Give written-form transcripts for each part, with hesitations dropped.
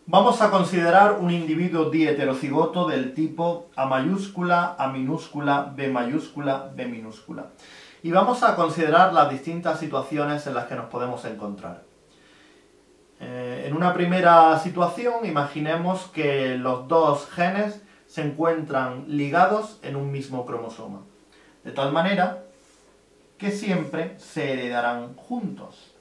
Vamos a considerar un individuo diheterocigoto del tipo A mayúscula, A minúscula, B mayúscula, B minúscula. Y vamos a considerar las distintas situaciones en las que nos podemos encontrar. En una primera situación, imaginemos que los dos genes se encuentran ligados en un mismo cromosoma, de tal manera que siempre se heredarán juntos.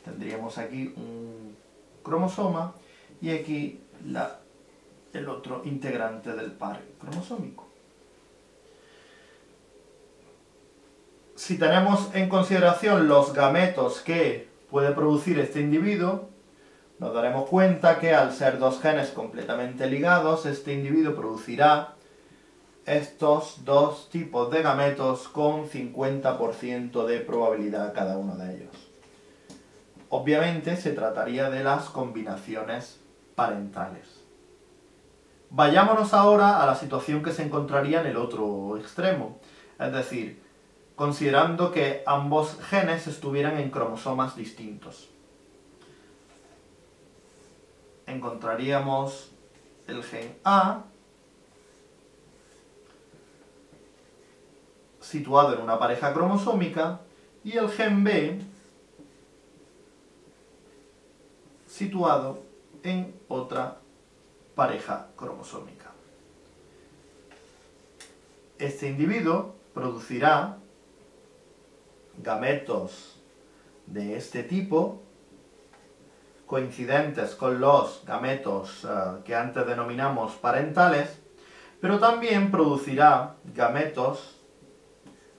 Tendríamos aquí un cromosoma y aquí el otro integrante del par cromosómico. Si tenemos en consideración los gametos que puede producir este individuo, nos daremos cuenta que al ser dos genes completamente ligados, este individuo producirá estos dos tipos de gametos con 50% de probabilidad cada uno de ellos. Obviamente se trataría de las combinaciones parentales. Vayámonos ahora a la situación que se encontraría en el otro extremo, es decir, considerando que ambos genes estuvieran en cromosomas distintos. Encontraríamos el gen A situado en una pareja cromosómica y el gen B situado en otra pareja cromosómica. Este individuo producirá gametos de este tipo, coincidentes con los gametos que antes denominamos parentales, pero también producirá gametos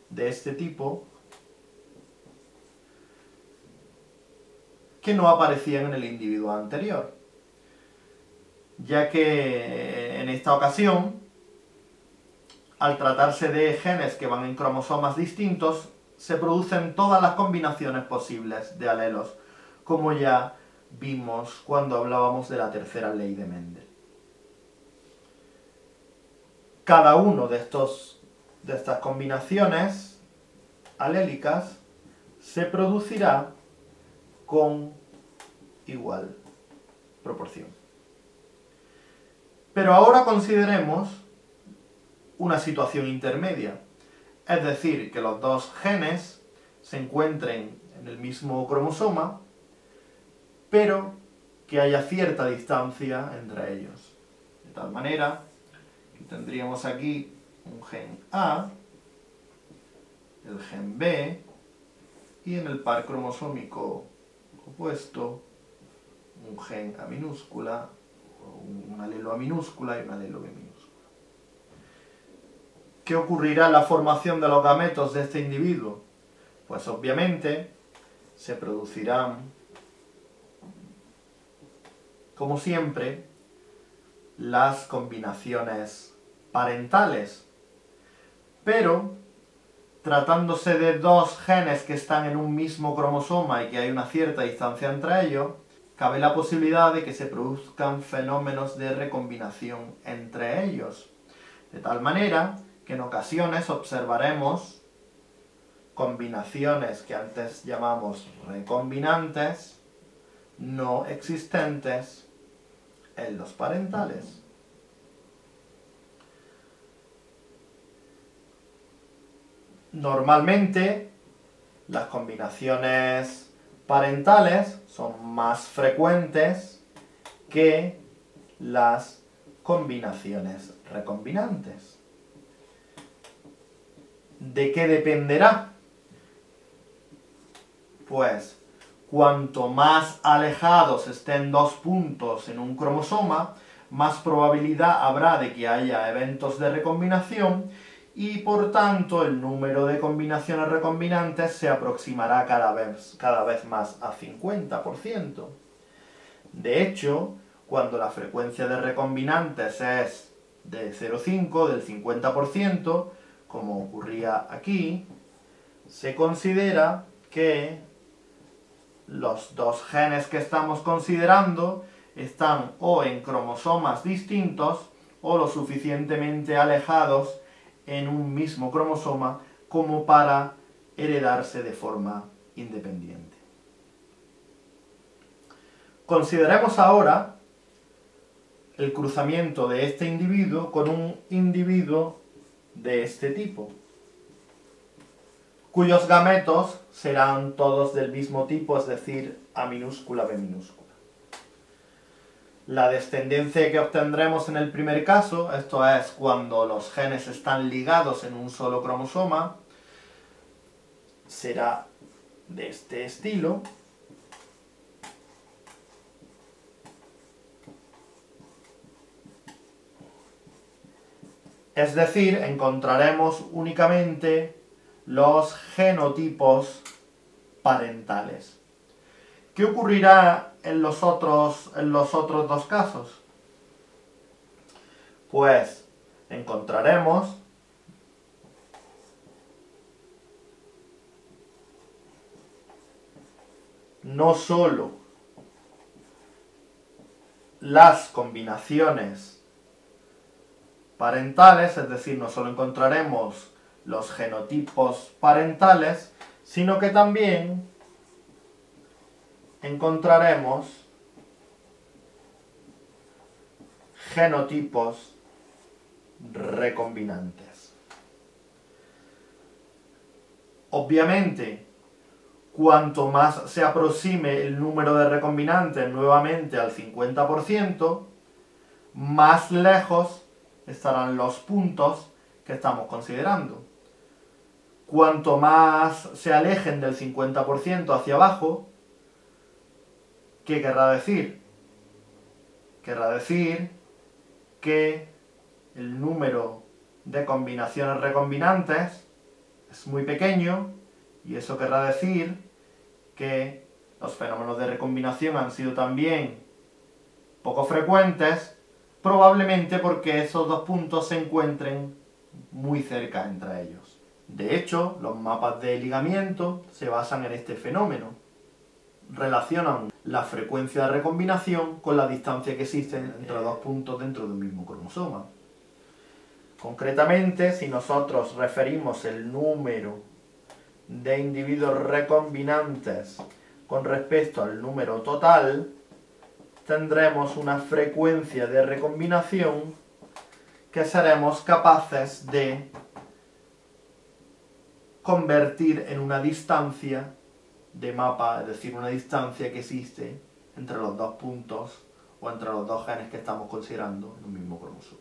de este tipo que no aparecían en el individuo anterior, ya que en esta ocasión, al tratarse de genes que van en cromosomas distintos, se producen todas las combinaciones posibles de alelos, como ya vimos cuando hablábamos de la tercera ley de Mendel. Cada uno de estas combinaciones alélicas se producirá con igual proporción. Pero ahora consideremos una situación intermedia, es decir, que los dos genes se encuentren en el mismo cromosoma, pero que haya cierta distancia entre ellos. De tal manera que tendríamos aquí un gen A, el gen B, y en el par cromosómico opuesto un gen A minúscula, un alelo A minúscula y un alelo B minúscula. ¿Qué ocurrirá en la formación de los gametos de este individuo? Pues obviamente se producirán, como siempre, las combinaciones parentales, pero tratándose de dos genes que están en un mismo cromosoma y que hay una cierta distancia entre ellos, cabe la posibilidad de que se produzcan fenómenos de recombinación entre ellos, de tal manera que en ocasiones observaremos combinaciones que antes llamamos recombinantes no existentes en los parentales. Normalmente las combinaciones parentales son más frecuentes que las combinaciones recombinantes. ¿De qué dependerá? Pues cuanto más alejados estén dos puntos en un cromosoma, más probabilidad habrá de que haya eventos de recombinación y por tanto el número de combinaciones recombinantes se aproximará cada vez más a 50%. De hecho, cuando la frecuencia de recombinantes es de 0,5, del 50%, como ocurría aquí, se considera que los dos genes que estamos considerando están o en cromosomas distintos o lo suficientemente alejados en un mismo cromosoma como para heredarse de forma independiente. Consideremos ahora el cruzamiento de este individuo con un individuo de este tipo, cuyos gametos serán todos del mismo tipo, es decir, A minúscula, B minúscula. La descendencia que obtendremos en el primer caso, esto es cuando los genes están ligados en un solo cromosoma, será de este estilo. Es decir, encontraremos únicamente los genotipos parentales. ¿Qué ocurrirá en los otros dos casos? Pues encontraremos no solo las combinaciones parentales, es decir, no solo encontraremos los genotipos parentales, sino que también encontraremos genotipos recombinantes. Obviamente, cuanto más se aproxime el número de recombinantes nuevamente al 50%, más lejos estarán los puntos que estamos considerando. Cuanto más se alejen del 50% hacia abajo, ¿qué querrá decir? Querrá decir que el número de combinaciones recombinantes es muy pequeño, y eso querrá decir que los fenómenos de recombinación han sido también poco frecuentes, probablemente porque esos dos puntos se encuentren muy cerca entre ellos. De hecho, los mapas de ligamiento se basan en este fenómeno. Relacionan la frecuencia de recombinación con la distancia que existe entre dos puntos dentro de un mismo cromosoma. Concretamente, si nosotros referimos el número de individuos recombinantes con respecto al número total, tendremos una frecuencia de recombinación que seremos capaces de convertir en una distancia de mapa, es decir, una distancia que existe entre los dos puntos o entre los dos genes que estamos considerando en un mismo cromosoma.